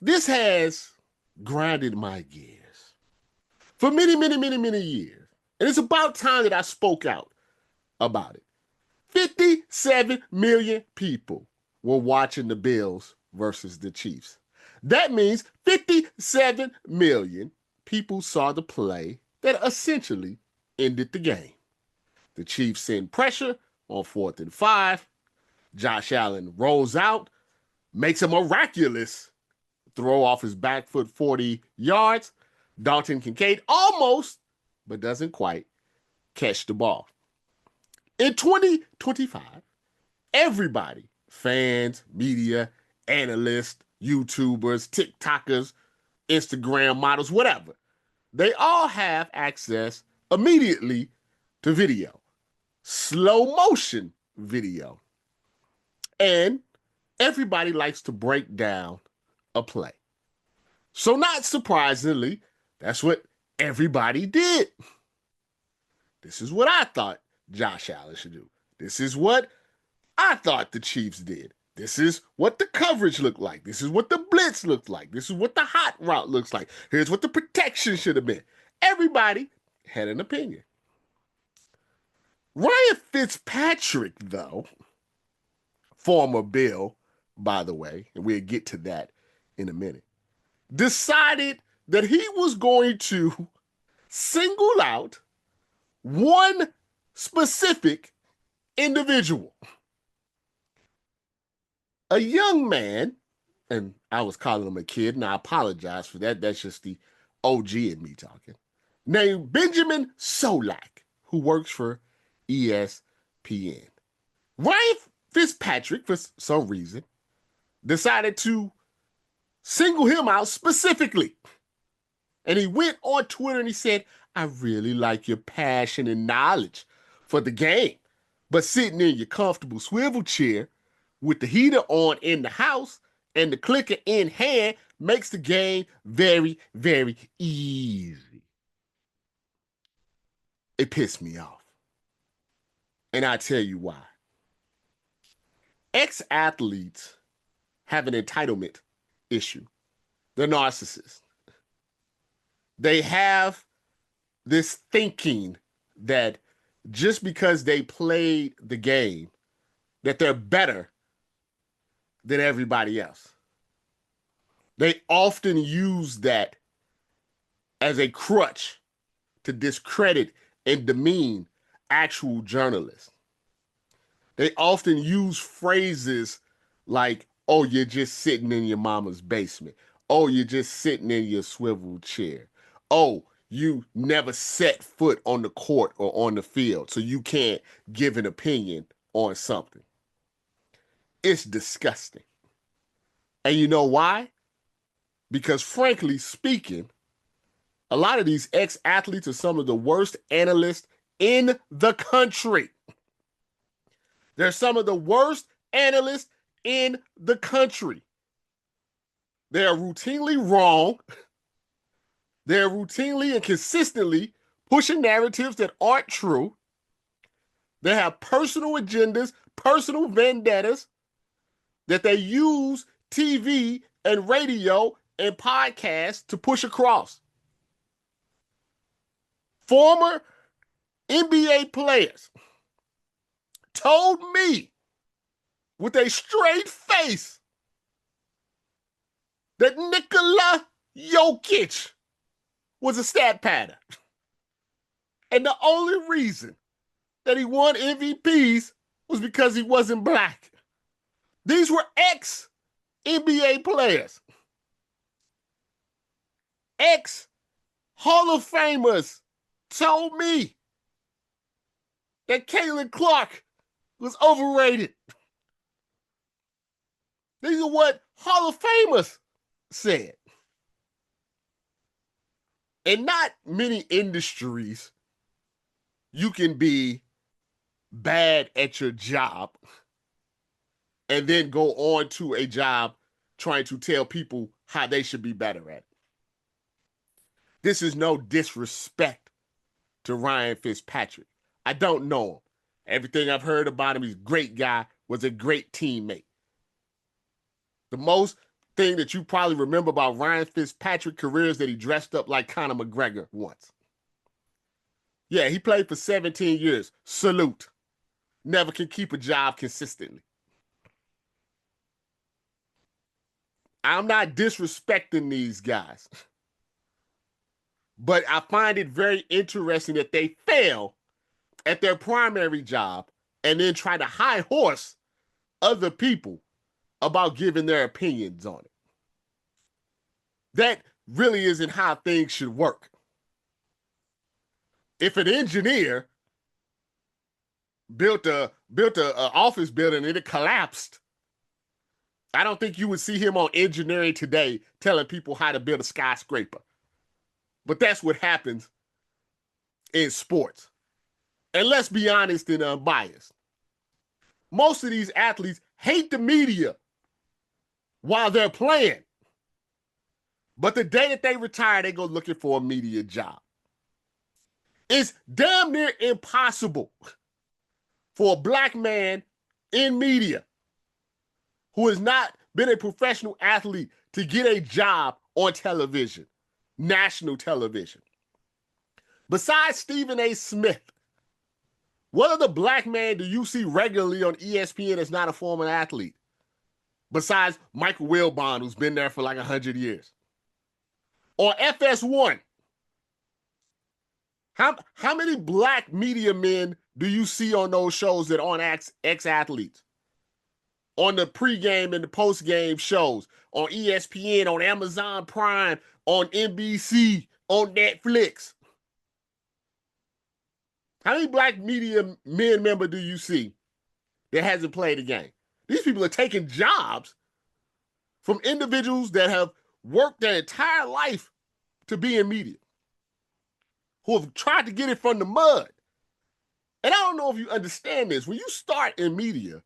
This has grinded my gears for many, many, many, many years. And it's about time that I spoke out about it. 57 million people were watching the Bills versus the Chiefs. That means 57 million people saw the play that essentially ended the game. The Chiefs send pressure on 4th and 5. Josh Allen rolls out, makes a miraculous throw off his back foot 40 yards. Dalton Kincaid almost, but doesn't quite, catch the ball. In 2025, everybody, fans, media, analysts, YouTubers, TikTokers, Instagram models, whatever, they all have access immediately to video, slow motion video. And everybody likes to break down a play. So, not surprisingly, that's what everybody did. This is what I thought Josh Allen should do. This is what I thought the Chiefs did. This is what the coverage looked like. This is what the blitz looked like. This is what the hot route looks like. Here's what the protection should have been. Everybody had an opinion. Ryan Fitzpatrick, though, former Bill, by the way, and we'll get to that in a minute, decided that he was going to single out one specific individual. A young man, and I was calling him a kid, and I apologize for that. That's just the OG in me talking, named Benjamin Solak, who works for ESPN. Ryan Fitzpatrick, for some reason, decided to single him out specifically. And he went on Twitter and he said, I really like your passion and knowledge for the game, but sitting in your comfortable swivel chair with the heater on in the house and the clicker in hand makes the game very, very easy. It pissed me off. And I tell you why. Ex-athletes have an entitlement issue. They're narcissists. They have this thinking that just because they played the game, that they're better than everybody else. They often use that as a crutch to discredit and demean actual journalists. They often use phrases like, oh, you're just sitting in your mama's basement. Oh, you're just sitting in your swivel chair. Oh, you never set foot on the court or on the field, so you can't give an opinion on something. It's disgusting. And you know why? Because frankly speaking, a lot of these ex-athletes are some of the worst analysts in the country. They're some of the worst analysts in the country. They are routinely wrong. They're routinely and consistently pushing narratives that aren't true. They have personal agendas, personal vendettas that they use TV and radio and podcasts to push across. Former NBA players told me with a straight face that Nikola Jokic was a stat pattern. And the only reason that he won MVPs was because he wasn't black. These were ex-NBA players. Ex-Hall of Famers told me that Caitlin Clark was overrated. These are what Hall of Famers said. In not many industries, you can be bad at your job and then go on to a job trying to tell people how they should be better at it. This is no disrespect to Ryan Fitzpatrick. I don't know him. Everything I've heard about him, he's a great guy, was a great teammate. The most thing that you probably remember about Ryan Fitzpatrick's career is that he dressed up like Conor McGregor once. Yeah, he played for 17 years. Salute. Never can keep a job consistently. I'm not disrespecting these guys, but I find it very interesting that they fail at their primary job and then try to high horse other people about giving their opinions on it. That really isn't how things should work. If an engineer built a office building and it collapsed, I don't think you would see him on Engineering Today telling people how to build a skyscraper. But that's what happens in sports. And let's be honest and unbiased. Most of these athletes hate the media while they're playing. But the day that they retire, they go looking for a media job. It's damn near impossible for a black man in media who has not been a professional athlete to get a job on television, national television. Besides Stephen A. Smith, what other black man do you see regularly on ESPN that's not a former athlete? Besides Michael Wilbon, who's been there for like 100 years. Or FS1. How many black media men do you see on those shows that aren't ex-athletes? On the pregame and the postgame shows, on ESPN, on Amazon Prime, on NBC, on Netflix. How many black media men member do you see that hasn't played a game? These people are taking jobs from individuals that have worked their entire life to be in media, who have tried to get it from the mud. And I don't know if you understand this. When you start in media,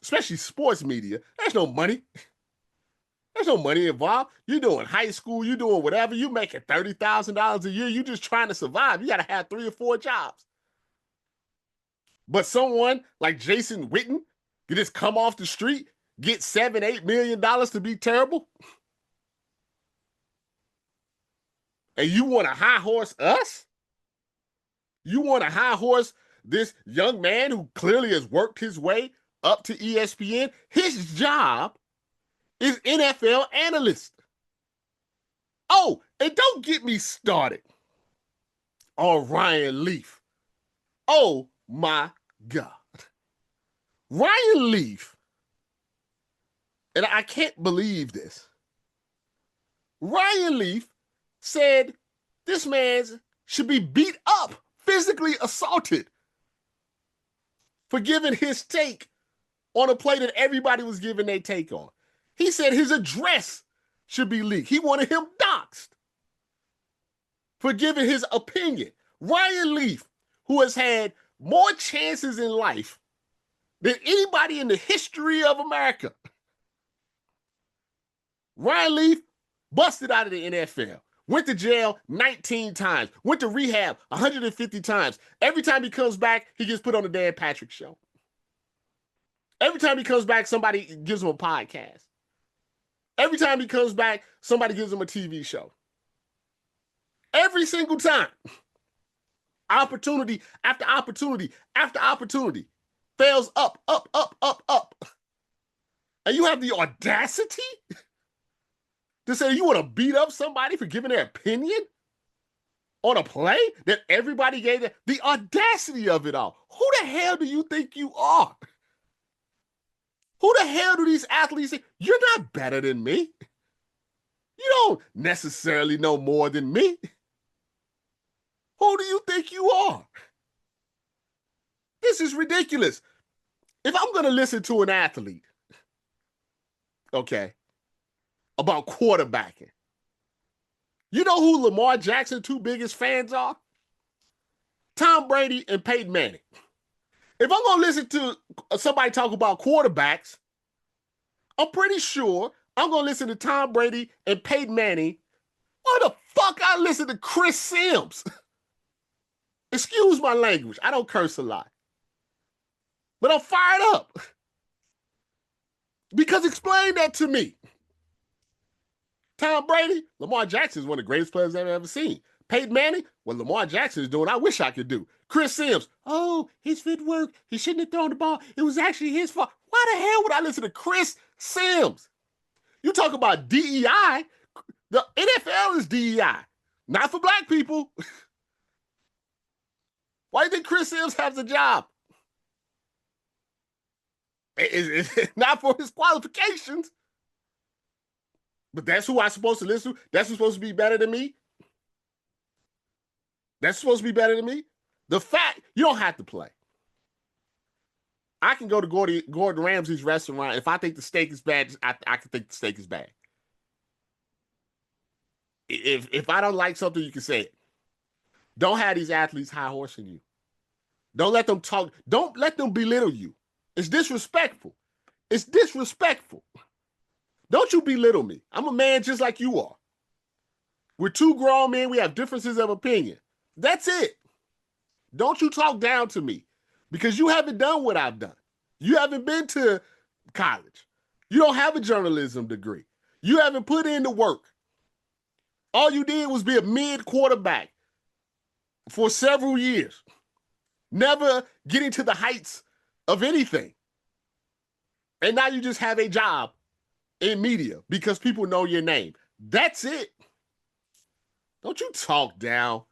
especially sports media, there's no money. There's no money involved. You're doing high school, you're doing whatever, you're making $30,000 a year, you're just trying to survive. You got to have 3 or 4 jobs. But someone like Jason Witten can just come off the street, get $7-8 million to be terrible? And you want to high horse us? You want to high horse this young man who clearly has worked his way up to ESPN? His job is NFL analyst. Oh, and don't get me started on Ryan Leaf. Oh my God. Ryan Leaf, and I can't believe this. Ryan Leaf said this man should be beat up, physically assaulted, for giving his take on a play that everybody was giving their take on. He said his address should be leaked. He wanted him doxxed for giving his opinion. Ryan Leaf, who has had more chances in life than anybody in the history of America. Ryan Leaf busted out of the NFL. Went to jail 19 times. Went to rehab 150 times. Every time he comes back, he gets put on the Dan Patrick Show. Every time he comes back, somebody gives him a podcast. Every time he comes back, somebody gives him a TV show. Every single time. Opportunity after opportunity after opportunity. Fails up. And you have the audacity to say you want to beat up somebody for giving their opinion on a play that everybody gave them? The audacity of it all. Who the hell do you think you are? Who the hell do these athletes say? You're not better than me. You don't necessarily know more than me. Who do you think you are? This is ridiculous. If I'm going to listen to an athlete, okay, about quarterbacking, you know who Lamar Jackson's 2 biggest fans are? Tom Brady and Peyton Manning. If I'm going to listen to somebody talk about quarterbacks, I'm pretty sure I'm going to listen to Tom Brady and Peyton Manning. Why the fuck I listen to Chris Sims? Excuse my language. I don't curse a lot. But I'm fired up. Because explain that to me. Tom Brady, Lamar Jackson is one of the greatest players I've ever seen. Peyton Manning, what Lamar Jackson is doing, I wish I could do. Chris Sims, oh, his footwork, he shouldn't have thrown the ball. It was actually his fault. Why the hell would I listen to Chris Sims? You talk about DEI, the NFL is DEI, not for black people. Why do you think Chris Sims has a job? It's not for his qualifications. But that's who I'm supposed to listen to? That's who's supposed to be better than me? That's supposed to be better than me? The fact, you don't have to play. I can go to Gordon Ramsay's restaurant. If I think the steak is bad, I can think the steak is bad. If I don't like something, you can say it. Don't have these athletes high horsing you. Don't let them talk. Don't let them belittle you. It's disrespectful. It's disrespectful. Don't you belittle me. I'm a man just like you are. We're two grown men. We have differences of opinion. That's it. Don't you talk down to me because you haven't done what I've done. You haven't been to college. You don't have a journalism degree. You haven't put in the work. All you did was be a mid quarterback for several years, never getting to the heights of anything. And now you just have a job in media because people know your name. That's it. Don't you talk down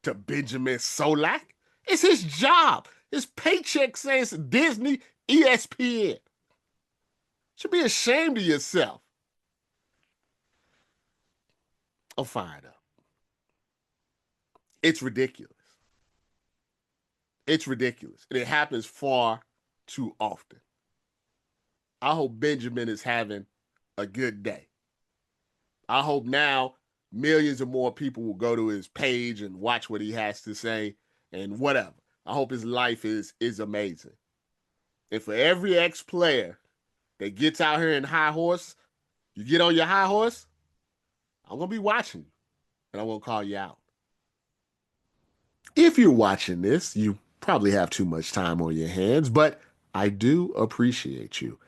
to Benjamin Solak. It's his job. His paycheck says Disney, ESPN. Should be ashamed of yourself. I'm fired up. It's ridiculous. It's ridiculous. And it happens far too often. I hope Benjamin is having a good day. I hope now millions of more people will go to his page and watch what he has to say and whatever. I hope his life is amazing. And for every ex-player that gets out here in high horse, you get on your high horse, I'm going to be watching you and I'm going to call you out. If you're watching this, you probably have too much time on your hands, but I do appreciate you.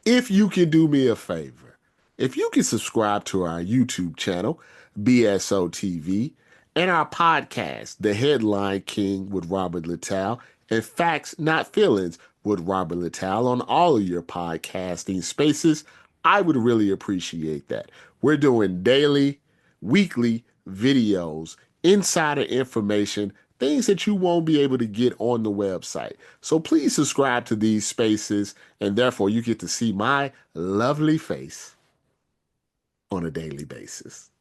If you can do me a favor, if you can subscribe to our YouTube channel, BSO TV, and our podcast, The Headline King with Robert Littal, and Facts Not Feelings with Robert Littal on all of your podcasting spaces, I would really appreciate that. We're doing daily, weekly videos, insider information, things that you won't be able to get on the website. So please subscribe to these spaces, and therefore you get to see my lovely face on a daily basis.